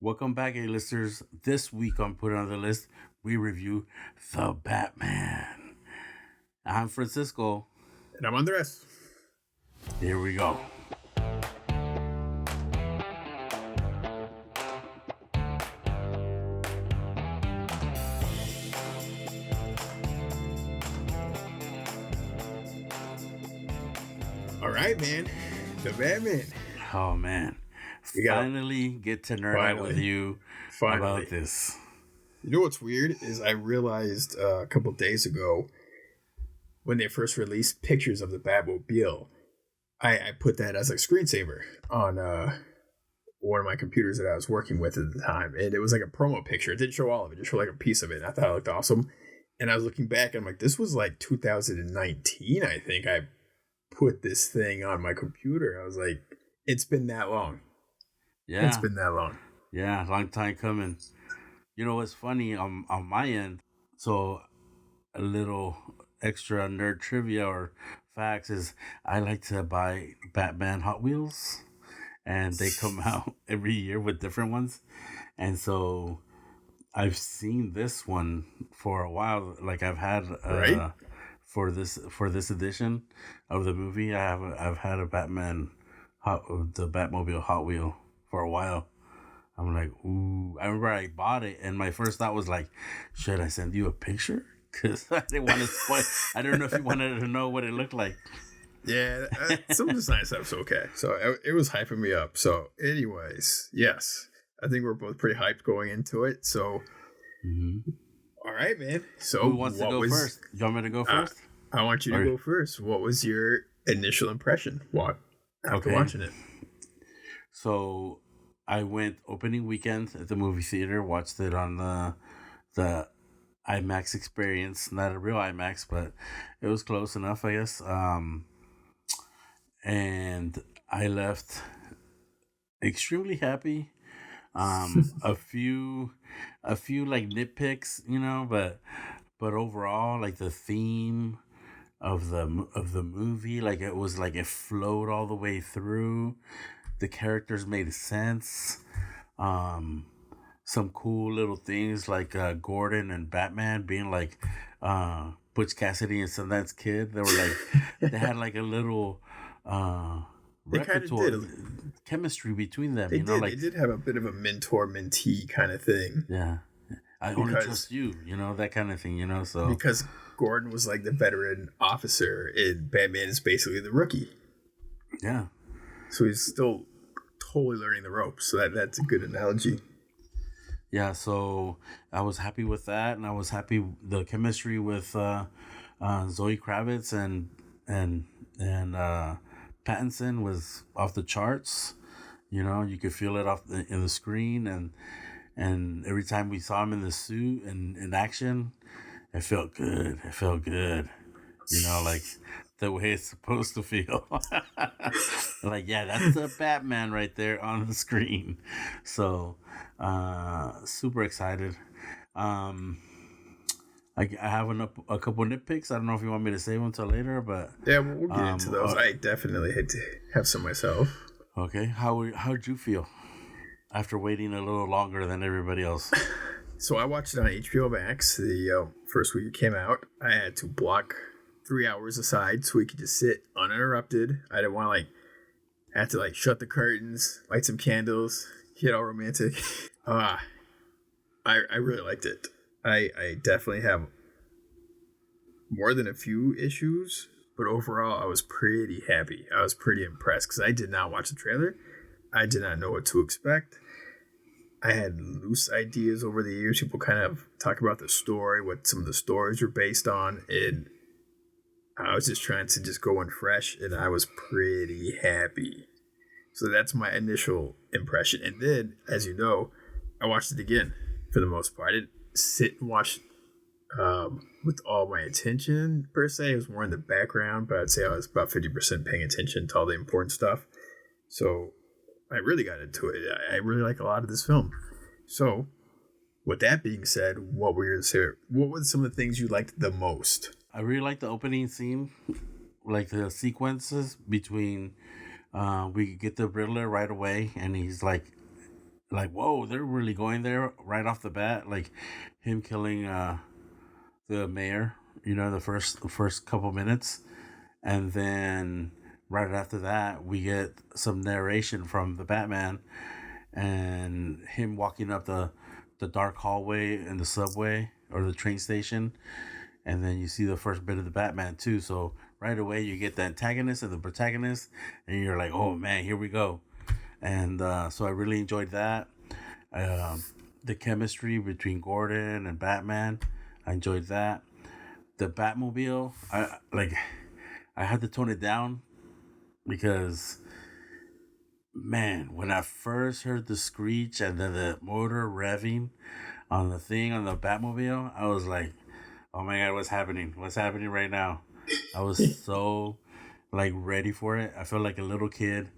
Welcome back, A-listers. This week on Put It on the List, we review The Batman. I'm Francisco. And I'm Andres. Here we go. All right, man. The Batman. Oh, man. Finally get to nerd out with you about this. You know what's weird is I realized a couple days ago when they first released pictures of the Batmobile, I put that as a screensaver on one of my computers that I was working with at the time. And it was like a promo picture. It didn't show all of it. It just showed like a piece of it. And I thought it looked awesome. And I was looking back and I'm like, this was like 2019, I think I put this thing on my computer. I was like, it's been that long. Yeah. It's been that long. Yeah, long time coming. You know what's funny on my end? So a little extra nerd trivia or facts is I like to buy Batman Hot Wheels, and they come out every year with different ones. And so I've seen this one for a while. Like I've had Right? for this edition of the movie, I've had a the Batmobile Hot Wheel for a while. I'm like, ooh. I remember I bought it, and my first thought was like, should I send you a picture? Because I didn't want to spoil. I don't know if you wanted to know what it looked like. Yeah, some of the design stuff's okay. So it was hyping me up. So, anyways, yes, I think we're both pretty hyped going into it. So, All right, man. So, who wants to go first? You want me to go first? I want you to go first. What was your initial impression? After watching it? So I went opening weekend at the movie theater, watched it on the IMAX experience, not a real IMAX, but it was close enough, I guess. And I left extremely happy. A few like nitpicks, but overall, like the theme of the movie, like it flowed all the way through. The characters made sense. Some cool little things like Gordon and Batman being like Butch Cassidy and Sundance Kid. They were like they had like a little repertoire chemistry between them. They did have a bit of a mentor-mentee kind of thing. Yeah. I only trust you, that kind of thing, so. Because Gordon was like the veteran officer and Batman is basically the rookie. Yeah. So he's still totally learning the ropes. So that's a good analogy. Yeah, so I was happy with that, and I was happy the chemistry with Zoe Kravitz and Pattinson was off the charts. You could feel it in the screen, and every time we saw him in the suit and in action, it felt good. It felt good. Like the way it's supposed to feel. Like, yeah, that's the Batman right there on the screen. So, super excited. I have a couple nitpicks. I don't know if you want me to save them until later, but yeah, we'll get into those. I definitely had to have some myself. Okay, how'd you feel after waiting a little longer than everybody else? So I watched it on HBO Max the first week it came out. I had to block 3 hours aside so we could just sit uninterrupted. I didn't want to have to shut the curtains, light some candles, get all romantic. I really liked it. I definitely have more than a few issues, but overall I was pretty happy. I was pretty impressed because I did not watch the trailer. I did not know what to expect. I had loose ideas over the years. People kind of talk about the story, what some of the stories were based on, and I was just trying to just go in fresh, and I was pretty happy. So that's my initial impression. And then, as you know, I watched it again for the most part. I didn't sit and watch with all my attention, per se. It was more in the background, but I'd say I was about 50% paying attention to all the important stuff. So I really got into it. I really like a lot of this film. So, with that being said, what were some of the things you liked the most? I really like the opening scene, like the sequences between we get the Riddler right away, and he's like like, whoa, they're really going there right off the bat. Like him killing the mayor, the first couple minutes, and then right after that we get some narration from the Batman and him walking up the dark hallway in the subway or the train station, and then you see the first bit of the Batman too. So right away you get the antagonist and the protagonist, and you're like, oh man, here we go. And so I really enjoyed that. Um, the chemistry between Gordon and Batman, I enjoyed that. The Batmobile, I had to tone it down because man, when I first heard the screech and then the motor revving on the thing on the Batmobile, I was like, "Oh my god, what's happening? What's happening right now?" I was so like ready for it. I felt like a little kid,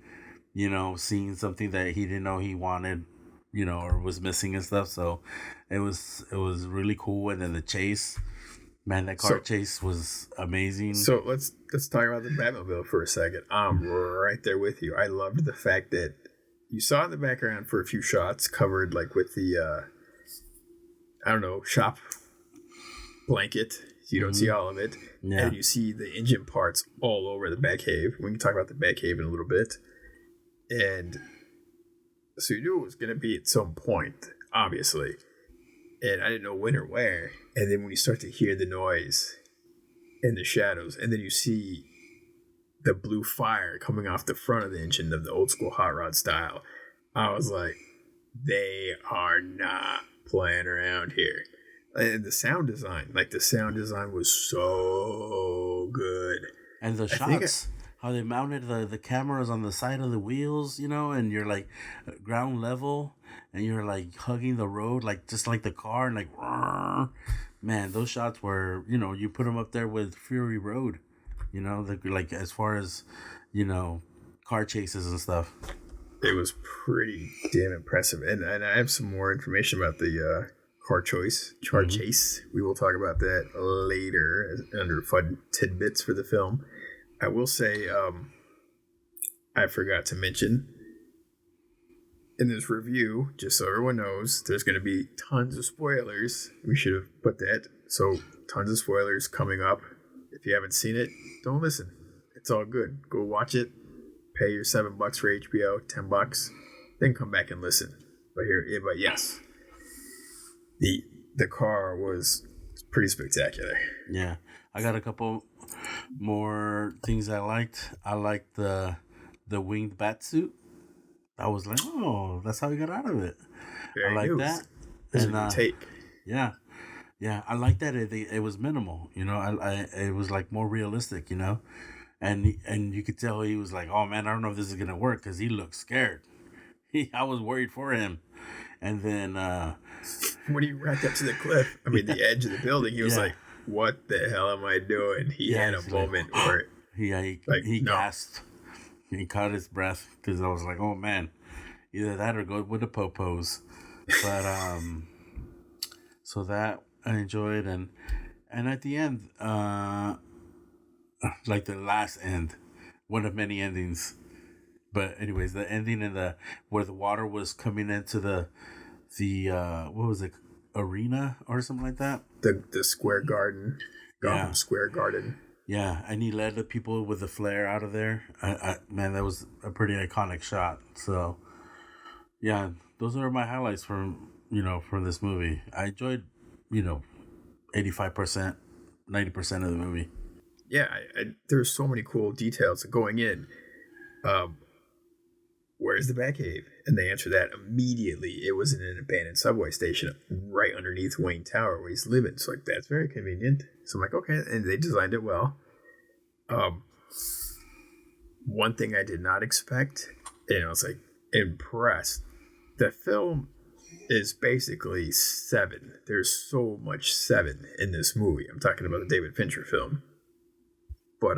seeing something that he didn't know he wanted, or was missing and stuff. So it was really cool. And then the chase, man, that car So chase was amazing. so let's talk about the Batmobile for a second. I'm right there with you. I loved the fact that you saw in the background for a few shots covered like with the I don't know, shop blanket. You don't see all of it. Yeah, And you see the engine parts all over the Batcave. We can talk about the Batcave in a little bit. And so you knew it was going to be at some point, obviously. And I didn't know when or where. And then when you start to hear the noise and the shadows, and then you see the blue fire coming off the front of the engine of the old school hot rod style, I was like, they are not playing around here. And the sound design, was so good. and the I think shots, how they mounted the cameras on the side of the wheels, and you're like ground level, and you're like hugging the road, like just like the car, and like, "Rrrr." Man, those shots were, you put them up there with Fury Road, like as far as, car chases and stuff. it was pretty damn impressive. And I have some more information about the car Hmm. chase. We will talk about that later under fun tidbits for the film. I will say, I forgot to mention in this review, just so everyone knows, there's going to be tons of spoilers. We should have put that. So, tons of spoilers coming up. If you haven't seen it, don't listen. It's all good. Go watch it. Pay your $7 for HBO, $10, then come back and listen. But yes, the car was pretty spectacular. Yeah, I got a couple more things I liked. I liked the winged bat suit. I was like, oh, that's how he got out of it. I Very like new. that. This is a And new take. yeah, yeah, I like that it was minimal. It was like more realistic. And you could tell he was like, oh man, I don't know if this is gonna work because he looked scared. I was worried for him. And then When he racked up to the cliff, the edge of the building, he was yeah, like, "What the hell am I doing?" He yeah, had a he's like, moment where, he no, gasped. He caught his breath because I was like, oh man, either that or go with the popos. But so that I enjoyed, and at the end, like the last end, one of many endings. But anyways, the ending in the where the water was coming into the what was it, arena or something like that. the Square Garden, Yeah, Gotham Square Garden. yeah, and he led the people with the flare out of there. Man, that was a pretty iconic shot. So yeah, those are my highlights from this movie. I enjoyed 85%, 90% of the movie. Yeah, there's so many cool details going in. Um, where's the Batcave? And they answer that immediately. It was in an abandoned subway station right underneath Wayne Tower where he's living. So like that's very convenient. So I'm like, okay, and they designed it well. Um, one thing I did not expect, and I was like impressed. The film is basically Seven. There's so much Seven in this movie. I'm talking about the David Fincher film, but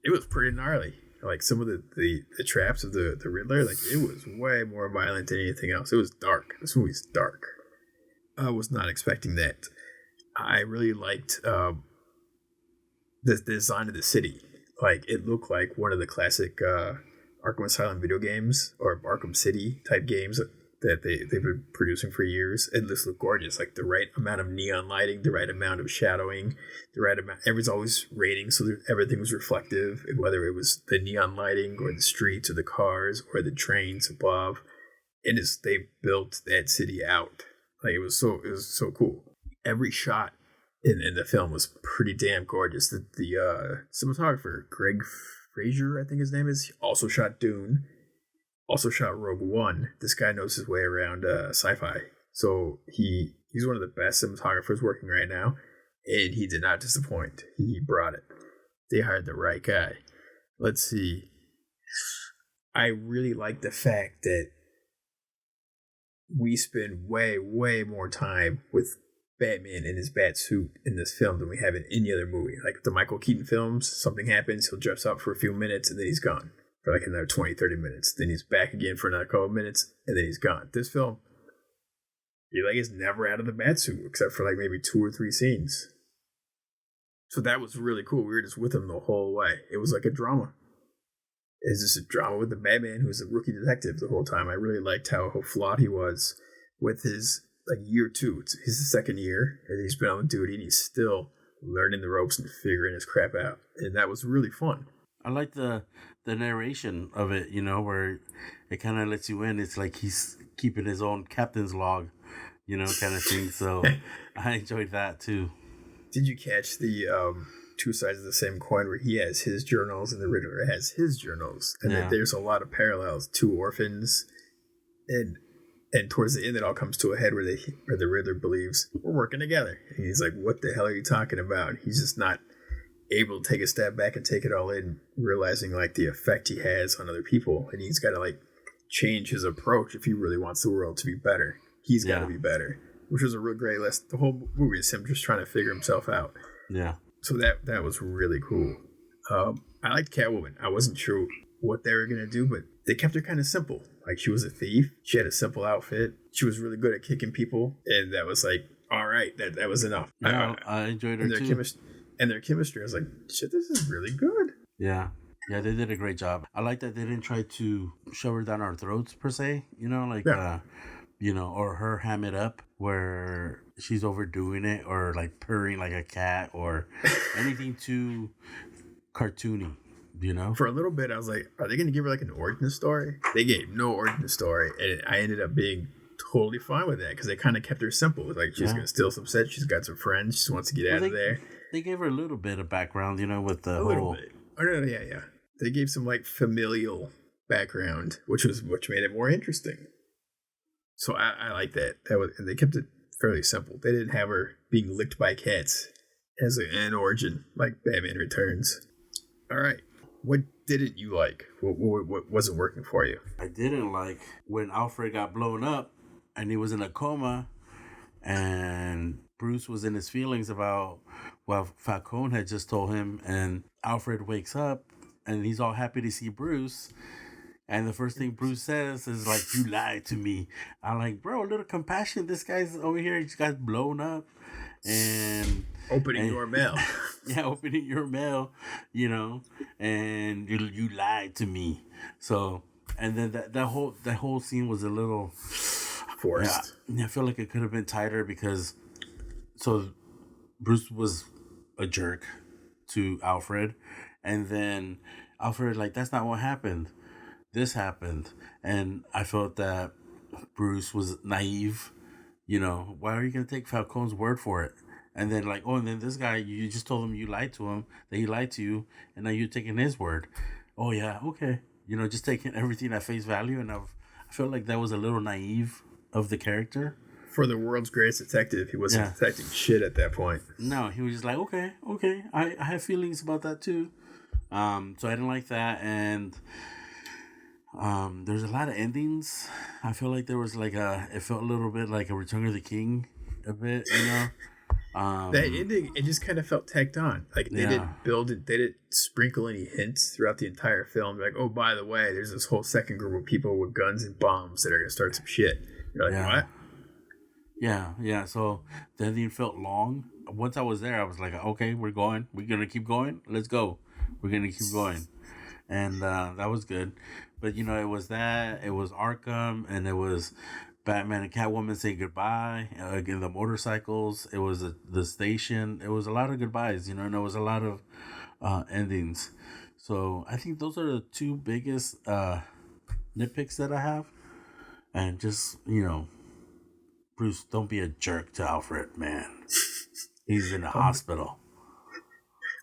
it was pretty gnarly. Like some of the traps of the Riddler, like it was way more violent than anything else. It was dark. This movie's dark. I was not expecting that. I really liked the design of the city. Like it looked like one of the classic Arkham Asylum video games or Arkham City type games that they've been producing for years. It just looked gorgeous, like the right amount of neon lighting, the right amount of shadowing, the right amount. Everyone's always raining, so everything was reflective, whether it was the neon lighting or the streets or the cars or the trains above. They built that city out. Like it was so cool. Every shot in the film was pretty damn gorgeous. The cinematographer, Greg Fraser, I think his name is, also shot Dune, also shot Rogue One. This guy knows his way around sci-fi. So he's one of the best cinematographers working right now, and he did not disappoint. He brought it. They hired the right guy. Let's see. I really like the fact that we spend way, way more time with Batman in his bat suit in this film than we have in any other movie. Like the Michael Keaton films, something happens, he'll dress up for a few minutes, and then he's gone for like another 20, 30 minutes. Then he's back again for another couple of minutes, and then he's gone. This film, he like is never out of the bat suit except for like maybe 2 or 3 scenes. So that was really cool. We were just with him the whole way. It was like a drama. It's just a drama with the Batman who's a rookie detective the whole time. I really liked how flawed he was with his like year 2. It's his second year, and he's been on duty, and he's still learning the ropes and figuring his crap out. And that was really fun. I like the narration of it, you know, where it kind of lets you in. It's like he's keeping his own captain's log, you know, kind of thing. So I enjoyed that too. Did you catch the 2 sides of the same coin where he has his journals and the Riddler has his journals? And then there's a lot of parallels. 2 orphans, and towards the end it all comes to a head where the Riddler believes we're working together. And he's like, what the hell are you talking about? He's just not able to take a step back and take it all in, realizing like the effect he has on other people, and he's got to like change his approach if he really wants the world to be better. He's got to be better, which was a real great lesson. The whole movie is him just trying to figure himself out. Yeah. So that was really cool. I liked Catwoman. I wasn't sure what they were gonna do, but they kept her kind of simple. Like she was a thief. She had a simple outfit. She was really good at kicking people, and that was like, all right, that was enough. Yeah, I enjoyed her too. And their chemistry, I was like, shit, this is really good. Yeah, they did a great job. I like that they didn't try to shove her down our throats per se. You know, like you know, or her ham it up where she's overdoing it, or like purring like a cat, or anything too cartoony. You know, for a little bit I was like, are they going to give her like an origin story? They gave no origin story, and I ended up being totally fine with that because they kind of kept her simple. Like she's going to steal some set, she's got some friends, she just wants to get out of there. They gave her a little bit of background, you know, with the little bit. Oh, no, yeah. They gave some like familial background, which made it more interesting. So I like that. And they kept it fairly simple. They didn't have her being licked by cats as an origin like Batman Returns. All right. What didn't you like? What wasn't working for you? I didn't like when Alfred got blown up and he was in a coma, and Bruce was in his feelings about what Falcone had just told him, and Alfred wakes up and he's all happy to see Bruce, and the first thing Bruce says is like, you lied to me. I'm like, bro, a little compassion. This guy's over here, he just got blown up and opening your mail. Yeah, opening your mail, you know, and you lied to me. So, and then that whole scene was a little forced. Yeah, I feel like it could have been tighter because Bruce was a jerk to Alfred, and then Alfred like, that's not what happened. This happened, and I felt that Bruce was naive. You know, why are you gonna take Falcone's word for it? And then like, and then this guy, you just told him you lied to him, that he lied to you, and now you're taking his word. Oh yeah, okay. You know, just taking everything at face value, and I felt like that was a little naive of the character. For the world's greatest detective, he wasn't detecting shit at that point. No, he was just like, okay, I have feelings about that too. So I didn't like that, and there's a lot of endings. I feel like there was like it felt a little bit like a Return of the King, a bit, you know. That ending, it just kind of felt tacked on. Like they didn't build it, they didn't sprinkle any hints throughout the entire film. Like, oh, by the way, there's this whole second group of people with guns and bombs that are gonna start some shit. You're like, what? Yeah. So the ending felt long. Once I was there, I was like, okay, we're going. We're gonna keep going. Let's go. We're gonna keep going, and that was good. But you know, it was Arkham, and it was Batman and Catwoman say goodbye. Again, the motorcycles. It was the station. It was a lot of goodbyes, you know, and it was a lot of endings. So I think those are the two biggest nitpicks that I have. And just, you know, Bruce, don't be a jerk to Alfred, man. He's in the hospital.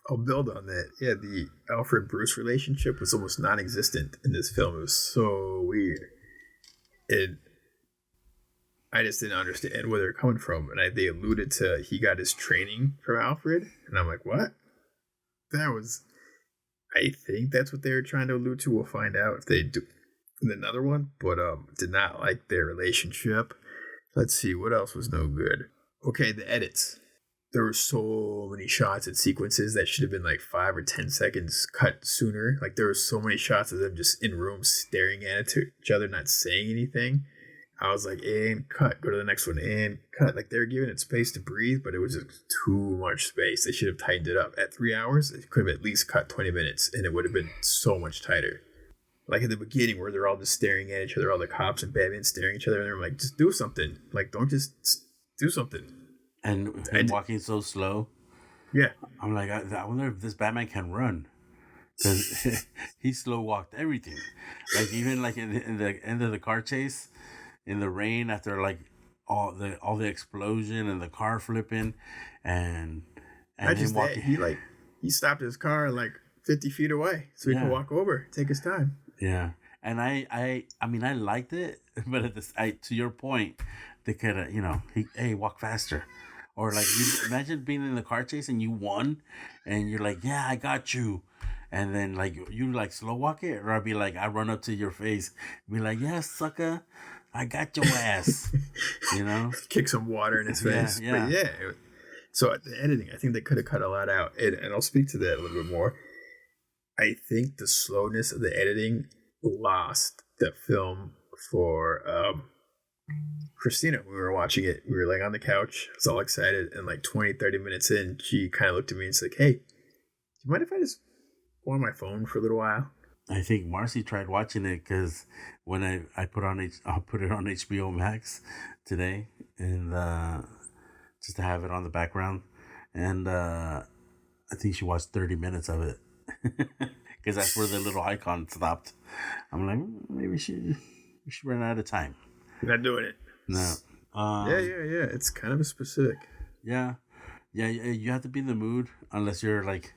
I'll build on that. Yeah, the Alfred Bruce relationship was almost non-existent in this film. It was so weird. And I just didn't understand where they're coming from. And they alluded to he got his training from Alfred. And I'm like, what? I think that's what they were trying to allude to. We'll find out if they do in another one. But did not like their relationship. Let's see, what else was no good? Okay, the edits. There were so many shots and sequences that should have been like 5 or 10 seconds cut sooner. Like there were so many shots of them just in rooms staring at each other, not saying anything. I was like, and cut, go to the next one, and cut. Like they were giving it space to breathe, but it was just too much space. They should have tightened it up. At 3 hours, it could have at least cut 20 minutes, and it would have been so much tighter. Like at the beginning where they're all just staring at each other, all the cops and Batman staring at each other, and they're like, just do something. Like, don't just do something. And him walking so slow. Yeah. I'm like, I wonder if this Batman can run. Because he slow walked everything. Like even like in the end of the car chase, in the rain after like all the explosion and the car flipping and not him just walking. That, he stopped his car like 50 feet away so he could walk over, take his time. Yeah. And I mean I liked it, but to your point, they could have, hey, walk faster. Or like you imagine being in the car chase and you won and you're like, yeah, I got you. And then like you like slow walk it, or I'd be like, I run up to your face, be like, yeah, sucker, I got your ass. Kick some water in his face. Yeah. But yeah. So the editing, I think they could have cut a lot out. And I'll speak to that a little bit more. I think the slowness of the editing lost the film for Christina. When we were watching it, we were like on the couch, I was all excited, and like 20-30 minutes in, she kind of looked at me and said, hey, do you mind if I just go on my phone for a little while? I think Marcy tried watching it because when I put it on HBO Max today, and just to have it on the background, and I think she watched 30 minutes of it because that's where the little icon stopped. I'm like, maybe we should run out of time. You're not doing it. No. Yeah. It's kind of a specific. Yeah. You have to be in the mood unless you're like,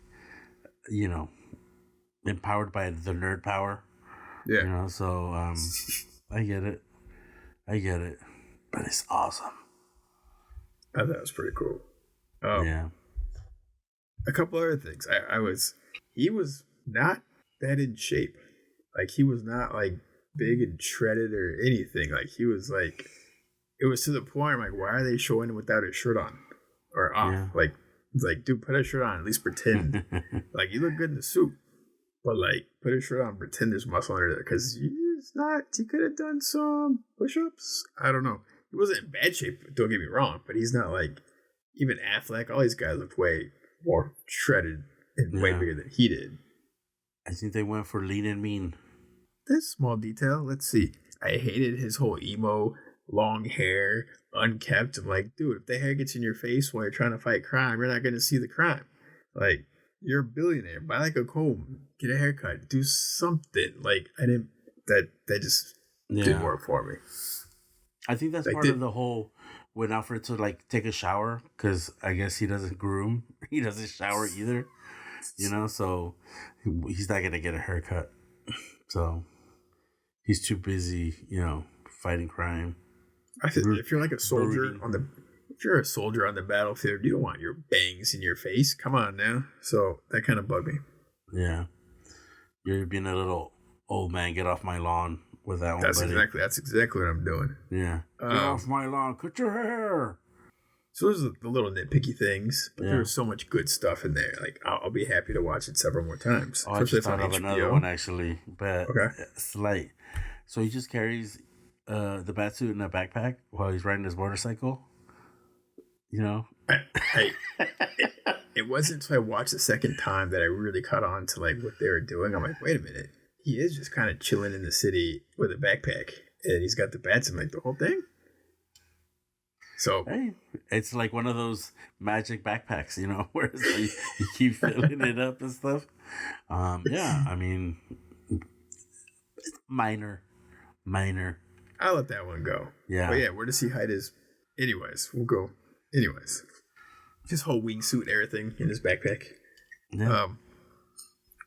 empowered by the nerd power. Yeah. So I get it, but it's awesome. I thought it was pretty cool. Yeah. A couple other things. He was not that in shape. Like he was not like big and shredded or anything. Like he was like, it was to the point like, why are they showing him without his shirt on or off? Yeah. Like it's like, dude, put a shirt on, at least pretend. Like you look good in the suit, but like put a shirt on, pretend there's muscle under there, because he could have done some push-ups. I don't know. He wasn't in bad shape, don't get me wrong, but he's not like, even Affleck, all these guys looked way more shredded and way bigger than he did. I think they went for lean and mean. This small detail. Let's see. I hated his whole emo, long hair, unkept. I'm like, dude, if the hair gets in your face while you're trying to fight crime, you're not going to see the crime. Like, you're a billionaire. Buy like a comb. Get a haircut. Do something. Like, that just didn't work for me. I think that's part of the whole, when Alfred to like take a shower, because I guess he doesn't groom. He doesn't shower either. So he's not going to get a haircut. So he's too busy, fighting crime. I think if you're like a soldier if you're a soldier on the battlefield, you don't want your bangs in your face. Come on now. So that kind of bugged me. Yeah. You're being a little old man, get off my lawn with that one, buddy. That's exactly what I'm doing. Yeah. Get off my lawn. Cut your hair. So those are the little nitpicky things, but there was so much good stuff in there. Like I'll be happy to watch it several more times. I just thought of another one actually, but it's light. So he just carries the batsuit in a backpack while he's riding his motorcycle. It wasn't until I watched the second time that I really caught on to like what they were doing. I'm like, wait a minute, he is just kind of chilling in the city with a backpack, and he's got the bats and like the whole thing. So Hey, it's like one of those magic backpacks, where it's like you keep filling it up and stuff. Yeah, I mean, minor. I'll let that one go. Yeah. But yeah, where does he hide his? Anyways, we'll go. Anyways, his whole wingsuit and everything in his backpack. Yeah.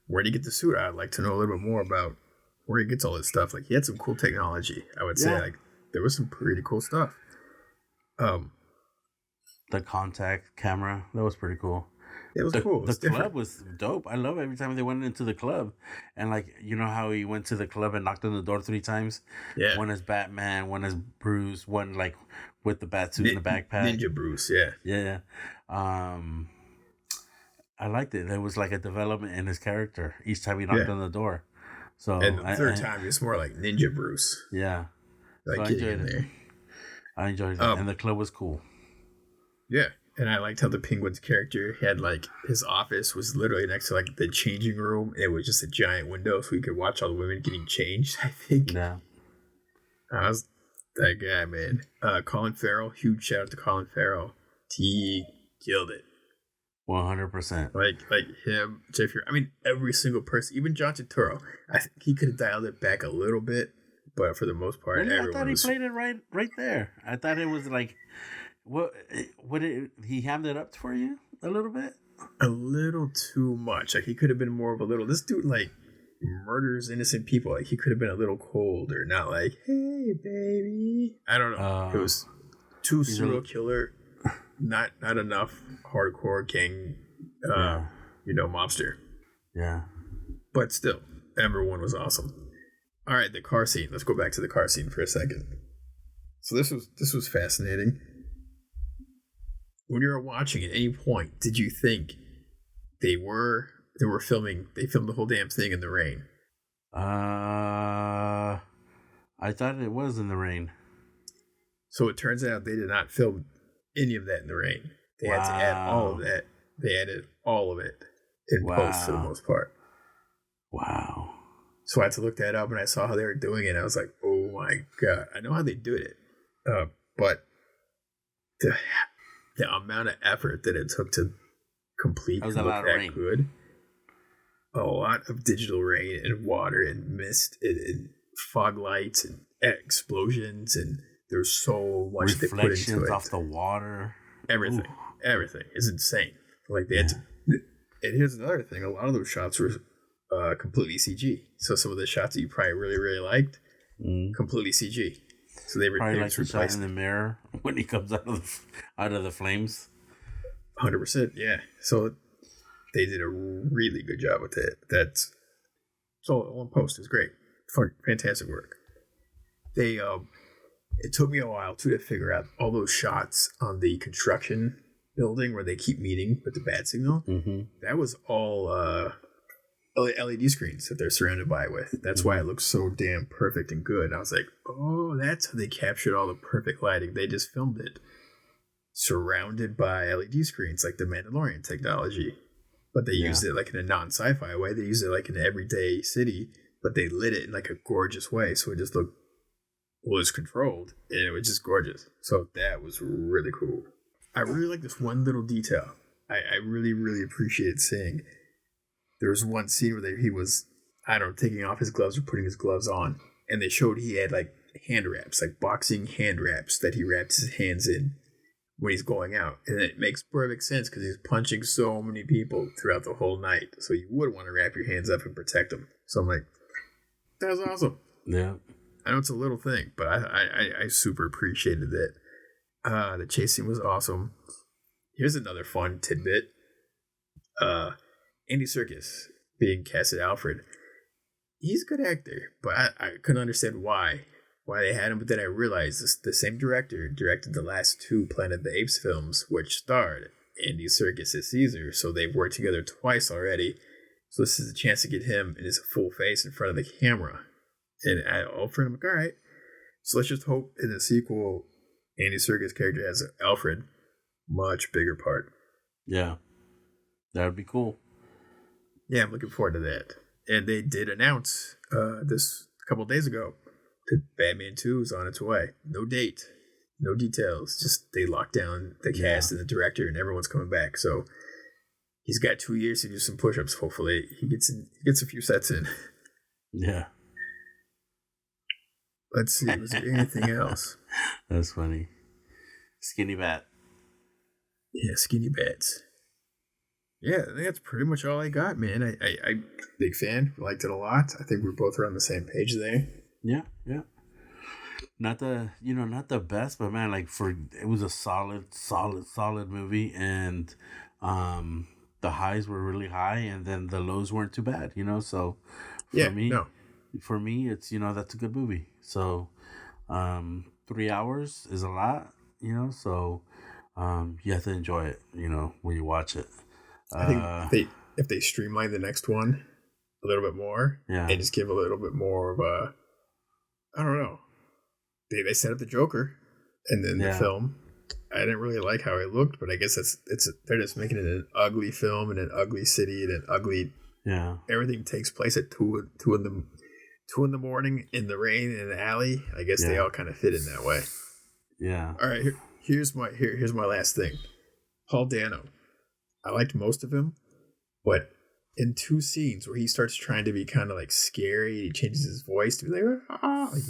Where did he get the suit? I'd like to know a little bit more about where he gets all this stuff. Like, he had some cool technology. I would say, like, there was some pretty cool stuff. The contact camera, that was pretty cool. It was cool. The club was dope. I love every time they went into the club. And like, you know how he went to the club and knocked on the door 3 times? Yeah. One as Batman, one as Bruce, one like with the bat suit and the backpack. Ninja Bruce, yeah. Yeah. I liked it. There was like a development in his character each time he knocked on the door. So and the third time it's more like Ninja Bruce. Yeah. Like, so I enjoyed it. I enjoyed it. And the club was cool. Yeah. And I liked how the Penguin's character had like his office was literally next to like the changing room. It was just a giant window so we could watch all the women getting changed, I think. Yeah. I was that guy, man. Colin Farrell, huge shout out to Colin Farrell. He killed it. 100%. Like him, Jeffrey. I mean, every single person, even John Turturro. I think he could have dialed it back a little bit, but for the most part, really? everyone I thought he was... played it right there. I thought it was like, what he hammed it up for you a little bit? A little too much. Like, he could have been more of a little. This dude like murders innocent people. Like, he could have been a little colder, not like, hey baby. I don't know. It was too serial killer. Not enough hardcore gang, mobster. Yeah. But still, number 1 was awesome. All right, the car scene. Let's go back to the car scene for a second. So this was fascinating. When you were watching, at any point, did you think they filmed the whole damn thing in the rain? I thought it was in the rain. So it turns out they did not film any of that in the rain. They had to add all of that. They added all of it in post for the most part. Wow. So I had to look that up, and I saw how they were doing it. And I was like, oh my God. I know how they do it. But the amount of effort that it took to complete to look that good. A lot of digital rain and water and mist and fog lights and explosions, and there's so much they put into it. Off the water. Everything is insane. Like, they had to. And here's another thing: a lot of those shots were completely CG. So some of the shots that you probably really, really liked, completely CG. So they probably like the shot in the mirror when he comes out of the flames. 100%, yeah. So they did a really good job with it. That's all in post. It's great, fantastic work. They it took me a while too to figure out all those shots on the construction building where they keep meeting with the bat signal. Mm-hmm. That was all LED screens that they're surrounded by with. That's why it looks so damn perfect and good. And I was like, oh, that's how they captured all the perfect lighting. They just filmed it surrounded by LED screens, like the Mandalorian technology. But they used it like in a non-sci-fi way. They used it like in an everyday city, but they lit it in like a gorgeous way. So it just looked, well, it's controlled, and it was just gorgeous. So that was really cool. I really like this one little detail. I really, really appreciated seeing. There was one scene where he was, I don't know, taking off his gloves or putting his gloves on. And they showed he had like hand wraps, like boxing hand wraps that he wraps his hands in when he's going out. And it makes perfect sense because he's punching so many people throughout the whole night. So you would want to wrap your hands up and protect them. So I'm like, that's awesome. Yeah. I know it's a little thing, but I super appreciated it. The chase scene was awesome. Here's another fun tidbit. Andy Serkis being cast as Alfred. He's a good actor, but I couldn't understand why they had him. But then I realized the same director directed the last 2 Planet of the Apes films, which starred Andy Serkis as Caesar. So they've worked together twice already. So this is a chance to get him in his full face in front of the camera. And I'm like, all right. So let's just hope in the sequel, Andy Serkis' character has Alfred, much bigger part. Yeah, that would be cool. Yeah, I'm looking forward to that. And they did announce this a couple of days ago that Batman 2 is on its way. No date, no details. Just they locked down the cast and the director, and everyone's coming back. So he's got 2 years to do some push-ups. Hopefully, he gets a few sets in. Yeah. Let's see. Was there anything else? That's funny. Skinny Bat. Yeah, Skinny Bats. Yeah, I think that's pretty much all I got, man. I big fan. Liked it a lot. I think we're both on the same page there. Yeah. Not the best, but man, like it was a solid movie, and the highs were really high, and then the lows weren't too bad, So for me, it's that's a good movie. So 3 hours is a lot, So you have to enjoy it, when you watch it. I think if they streamline the next one a little bit more, and just give a little bit more of a, I don't know. They set up the Joker, and then the film. I didn't really like how it looked, but I guess they're just making it an ugly film in an ugly city and an ugly. Yeah. Everything takes place at two in the morning in the rain in an alley. I guess they all kind of fit in that way. Yeah. All right. Here's my last thing. Paul Dano. I liked most of him, but in 2 scenes where he starts trying to be kind of like scary, he changes his voice to be like,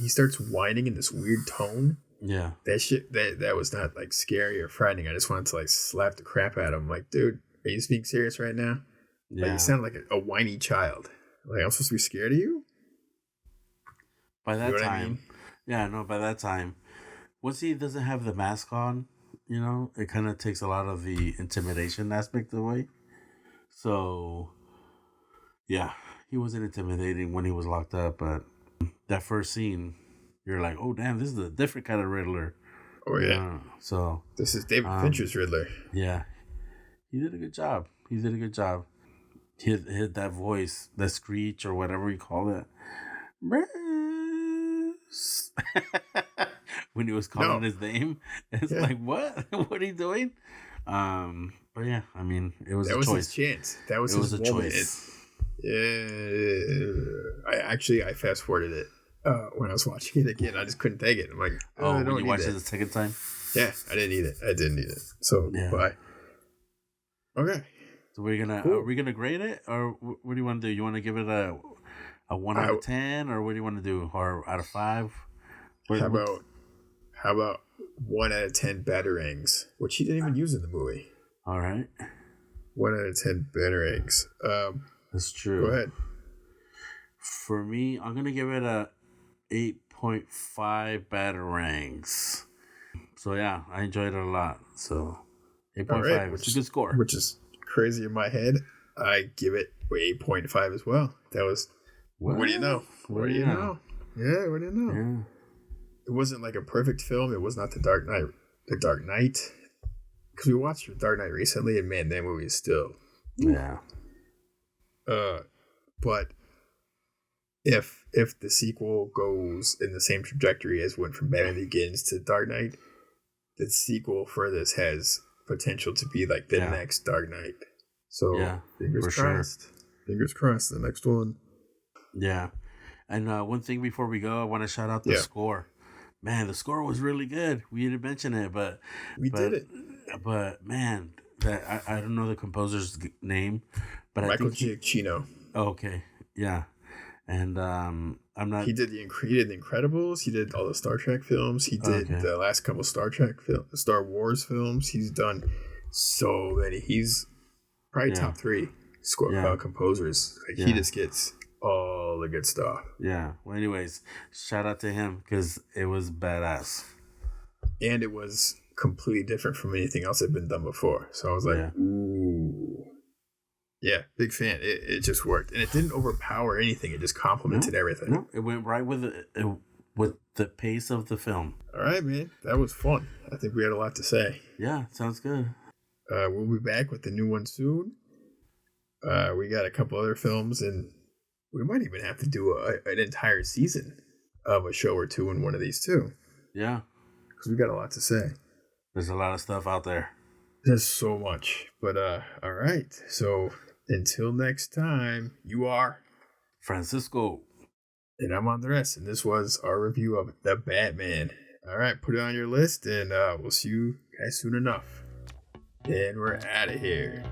he starts whining in this weird tone. Yeah. That shit, that was not like scary or frightening. I just wanted to like slap the crap out of him. Like, dude, are you being serious right now? Yeah. Like, you sound like a whiny child. Like, I'm supposed to be scared of you? By that time. Yeah, no, by that time. Once he doesn't have the mask on, it kind of takes a lot of the intimidation aspect away. So, yeah, he wasn't intimidating when he was locked up, but that first scene, you're like, oh, damn, this is a different kind of Riddler. Oh, yeah. So this is David Fincher's Riddler. Yeah. He did a good job. He hit that voice, that screech or whatever you call it. Bruce. When he was calling his name, it's like, what? What are you doing? But yeah, I mean, it was a choice. That was his chance. That was his choice. I fast forwarded it when I was watching it again. I just couldn't take it. I'm like, I don't when you watched it the second time? Yeah, I didn't need it. So bye. Okay. So are we gonna grade it, or what do you want to do? You want to give it a 1 out of 10, or what do you want to do, or out of 5? How about 1 out of 10 batarangs, which he didn't even use in the movie. All right. 1 out of 10 batarangs. That's true. Go ahead. For me, I'm gonna give it a 8.5 batarangs. So yeah, I enjoyed it a lot. So 8.5, it's a good score. Which is crazy in my head. I give it 8.5 as well. That was. What do you know? What do you know? Yeah, what do you know? Yeah. It wasn't like a perfect film. It was not The Dark Knight. Because we watched The Dark Knight recently, and man, that movie is still. Yeah. But if the sequel goes in the same trajectory as went from Batman Begins to Dark Knight, the sequel for this has potential to be like the next Dark Knight. So fingers crossed. Sure. Fingers crossed. The next one. Yeah. And one thing before we go, I want to shout out the score. Man, the score was really good. We didn't mention it, but we did it. But man, that I don't know the composer's name, but Michael I think Giacchino. Okay, yeah, and I'm not. He did the Incredibles. He did all the Star Trek films. He did the last couple Star Wars films. He's done so many. He's probably top 3 composers. Like, he just gets all the good stuff. Yeah. Well, anyways, shout out to him because it was badass. And it was completely different from anything else that had been done before. So I was like, ooh. Yeah, big fan. It just worked. And it didn't overpower anything. It just complemented everything. No, it went right with the pace of the film. All right, man. That was fun. I think we had a lot to say. Yeah, sounds good. We'll be back with the new one soon. We got a couple other films, and we might even have to do an entire season of a show or two in one of these too. Yeah. Because we got a lot to say. There's a lot of stuff out there. There's so much. But all right. So until next time, you are Francisco. And I'm on the rest. And this was our review of The Batman. All right, put it on your list, and we'll see you guys soon enough. And we're out of here.